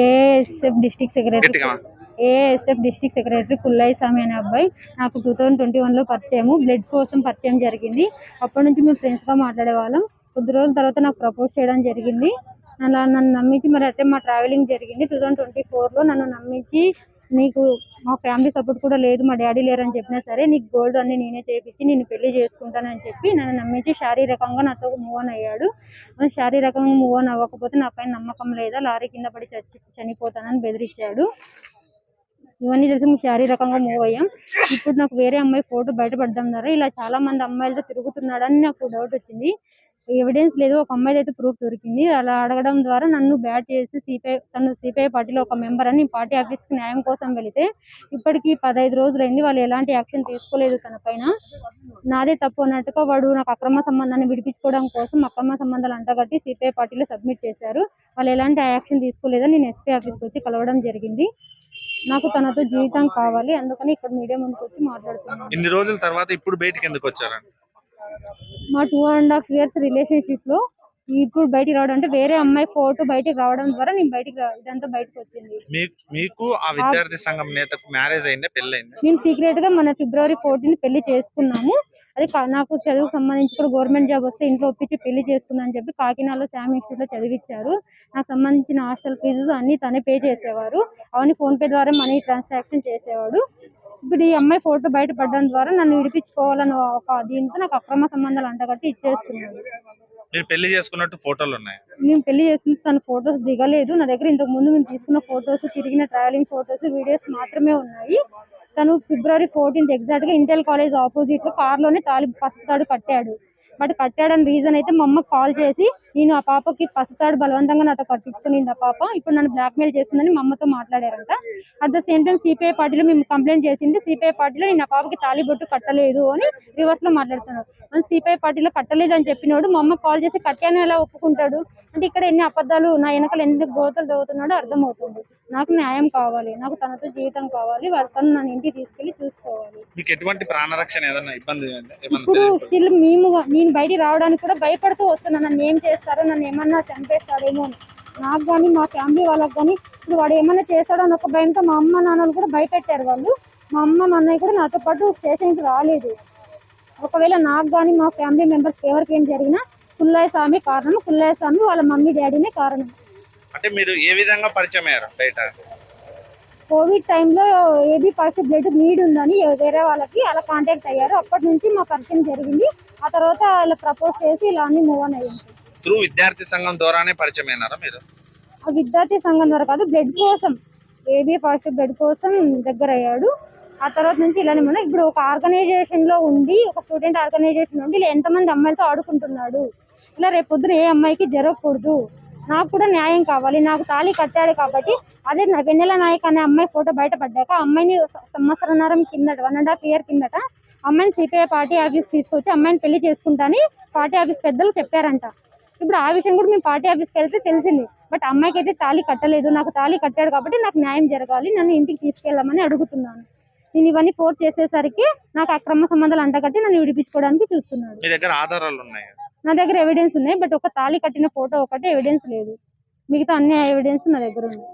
ASF district secretary Pullaiah స్వామి అనే అబ్బాయి నాకు 2021లో పరిచయము, బ్లడ్ కోసం పరిచయం జరిగింది. అప్పటి నుంచి మేము ఫ్రెండ్స్గా మాట్లాడేవాళ్ళం. కొద్ది రోజుల తర్వాత నాకు ప్రపోజ్ చేయడం జరిగింది. అలా నన్ను నమ్మించి మరి అంటే మా ట్రావెలింగ్ జరిగింది. 2024లో నన్ను నమ్మించి నీకు మా ఫ్యామిలీ సపోర్ట్ కూడా లేదు, మా డాడీ లేరని చెప్పినా సరే నీకు గోల్డ్ అన్ని నేనే చేపించి నేను పెళ్లి చేసుకుంటానని చెప్పి నన్ను నమ్మించి శారీరకంగా నాతో మూవ్ ఆన్ అయ్యాడు. శారీరకంగా మూవ్ ఆన్ అవ్వకపోతే నా పైన నమ్మకం లేదా, లారీ కింద పడి చనిపోతానని బెదిరించాడు. ఇవన్నీ తెలిసి శారీరకంగా మూవ్ అయ్యాం. ఇప్పుడు నాకు వేరే అమ్మాయి ఫోటో బయటపడడం ద్వారా ఇలా చాలా మంది అమ్మాయిలతో తిరుగుతున్నాడని నాకు డౌట్ వచ్చింది. ఎవిడెన్స్ లేదు, ఒక అమ్మాయి అయితే ప్రూఫ్ దొరికింది. అలా అడగడం ద్వారా నన్ను బ్యాట్ చేసి సిపిఐ పార్టీలో ఒక మెంబర్ అని పార్టీ ఆఫీస్కి న్యాయం కోసం వెళితే ఇప్పటికీ 15 రోజులైంది. వాళ్ళు ఎలాంటి యాక్షన్ తీసుకోలేదు తన పైన. నాదే తప్పు అన్నట్టుగా వాడు నాకు అక్రమ సంబంధాన్ని విడిపించుకోవడం కోసం అక్రమ సంబంధాలు అంటగట్టి సిపిఐ పార్టీలో సబ్మిట్ చేశారు. వాళ్ళు ఎలాంటి యాక్షన్ తీసుకోలేదని నేను ఎస్పీ ఆఫీస్కి వచ్చి కలవడం జరిగింది. నాకు తనతో జీవితం కావాలి, అందుకని ఇక్కడ మీడియా ముందుకు వచ్చి మాట్లాడుతున్నాను. ఇన్ని రోజుల తర్వాత ఇప్పుడు బయటికి ఎందుకు వచ్చారు? మా 2.5 years రిలేషన్షిప్ లో ఇప్పుడు బయటికి రావడం అంటే వేరే అమ్మాయి ఫోటో బయటికి రావడం ద్వారా నేను ఇదంతా బయటకు వచ్చింది. మీకు ఆ విద్యార్థి సంఘం నేతకు మ్యారేజ్ అయిందా, పెళ్లి అయిందా? మేము సీక్రెట్ గా మన February 14 పెళ్లి చేసుకున్నాము. అది నాకు చదువుకు సంబంధించి కూడా గవర్నమెంట్ జాబ్ వస్తే ఇంట్లో ఒప్పించి పెళ్లి చేసుకుందని చెప్పి కాకినాడలో శామ్ ఇన్స్టిట్యూట్ లో చదివించారు. నాకు సంబంధించిన హాస్టల్ ఫీజు అన్ని తనే పే చేసేవారు. అవన్నీ ఫోన్ పే ద్వారా మనీ ట్రాన్సాక్షన్ చేసేవాడు. ఇప్పుడు ఈ అమ్మాయి ఫోటో బయటపడడం ద్వారా నన్ను విడిపించుకోవాలని ఒక దీంతో నాకు అక్రమ సంబంధాలు అంటగట్టి ఇచ్చేస్తున్నాడు. మీరు పెళ్లి చేసుకున్నట్టు ఫోటోలు ఉన్నాయి? మేము పెళ్లి చేసుకున్న తన ఫొటోస్ దిగలేదు. నా దగ్గర ఇంతకు ముందు మేము తీసుకున్న ఫొటోస్, తిరిగిన ట్రావెలింగ్ ఫొటోస్, వీడియోస్ మాత్రమే ఉన్నాయి. తను February 14 ఎగ్జాక్ట్ గా ఇంటెల్ కాలేజ్ ఆపోజిట్ లో కార్ లోనే పసుతాడు కట్టాడు. బట్ కట్టాడని రీజన్ అయితే మా అమ్మకి కాల్ చేసి నేను ఆ పాపకి పసుతాడు బలవంతంగా నాతో కట్టించుకునింది ఆ పాప, ఇప్పుడు నన్ను బ్లాక్మెయిల్ చేస్తుందని మా అమ్మతో మాట్లాడారంట. At the same time CPI పార్టీలో మేము కంప్లైంట్ చేసింది. సిపిఐ పార్టీలో నేను ఆ పాపకి తాళిబొట్టు కట్టలేదు అని రివర్స్ లో మాట్లాడుతున్నాడు. మన సిపిఐ పార్టీలో కట్టలేదు అని చెప్పినోడు మా అమ్మకి కాల్ చేసి కట్టాను ఎలా ఒప్పుకుంటాడు? అంటే ఇక్కడ ఎన్ని అబద్ధాలు, నా వెనకాల ఎన్ని గోతలు తవ్వుతున్నాడో అర్థమవుతుంది. నాకు న్యాయం కావాలి, నాకు తనతో జీవితం కావాలి, తను నన్ను ఇంటికి తీసుకెళ్లి చూసుకోవాలి. మీకు ఎటువంటి ప్రాణరక్షణ ఏదైనా ఇబ్బంది? ఇప్పుడు స్టిల్ నేను బయటికి రావడానికి కూడా భయపడుతూ వస్తున్నాను. నన్ను ఏం చేస్తారో, నన్ను ఏమన్నా చంపేస్తాడేమో అని. నాకు కానీ మా ఫ్యామిలీ వాళ్ళకి కానీ ఇప్పుడు వాడు ఏమన్నా చేస్తాడో అని ఒక భయంతో మా అమ్మ నాన్నలు కూడా భయపెట్టారు వాళ్ళు. మా అమ్మ మా అన్నయ్య కూడా నాతో పాటు స్టేషన్కి రాలేదు. ఒకవేళ నాకు కానీ మా ఫ్యామిలీ మెంబర్స్ ఎవరికి ఏం జరిగినా పుల్లయ్య స్వామి కారణం, పుల్లయ్య స్వామి వాళ్ళ మమ్మీ డాడీనే కారణం. అంటే మీరు ఏ విధంగా పరిచయం అయ్యారు బయట? కోవిడ్ టైంలో ఏబీ పాజిటివ్ బ్లడ్ నీడ్ ఉందని వేరే వాళ్ళకి అలా కాంటాక్ట్ అయ్యారు. అప్పటి నుంచి మా పరిచయం జరిగింది. ఆ తర్వాత ఇలా ప్రపోజ్ చేసి ఇలా అన్ని మూవ్ ఆన్ అయ్యింది. త్రూ విద్యార్థి సంఘం ద్వారానే పరిచయం అయినారా మీరు? ఆ విద్యార్థి సంఘం ద్వారా కాదు, బ్లడ్ కోసం, ఏబీ పాజిటివ్ బ్లడ్ కోసం దగ్గర అయ్యాడు. ఆ తర్వాత నుంచి ఇలానే మనం ఇప్పుడు ఒక ఆర్గనైజేషన్ లో ఉండి, ఒక స్టూడెంట్ ఆర్గనైజేషన్ ఉండి ఇలా ఎంతమంది అమ్మాయిలతో ఆడుకుంటున్నాడు. ఇలా రేపు పొద్దున ఏ అమ్మాయికి జరగకూడదు. నాకు కూడా న్యాయం కావాలి. నాకు తాళి కట్టాడు కాబట్టి అదే వెన్నెల నాయక్ అనే అమ్మాయి ఫోటో బయటపడ్డాక అమ్మాయిని సంవత్సరంన్నర కిందట 1.5 year కిందట అమ్మాయిని సిపిఐ పార్టీ ఆఫీస్ తీసుకొచ్చి అమ్మాయిని పెళ్లి చేసుకుంటాని పార్టీ ఆఫీస్ పెద్దలు చెప్పారంట. ఇప్పుడు ఆ విషయం కూడా మేము పార్టీ ఆఫీస్కి వెళ్తే తెలిసింది. బట్ అమ్మాయికి అయితే తాళి కట్టలేదు. నాకు తాళి కట్టాడు కాబట్టి నాకు న్యాయం జరగాలి, నన్ను ఇంటికి తీసుకెళ్ళమని అడుగుతున్నాను. నేను ఇవన్నీ ఫోర్స్ చేసేసరికి నాకు అక్రమ సంబంధాలు అంటగట్టి నన్ను విడిపించుకోవడానికి చూస్తున్నాడు. మీ దగ్గర ఆధారాలు ఉన్నాయి? నా దగ్గర ఎవిడెన్స్ ఉన్నాయి, బట్ ఒక తాళి కట్టిన ఫోటో ఒకటే ఎవిడెన్స్ లేదు. మిగతా అన్ని ఎవిడెన్స్ నా దగ్గర ఉన్నాయి.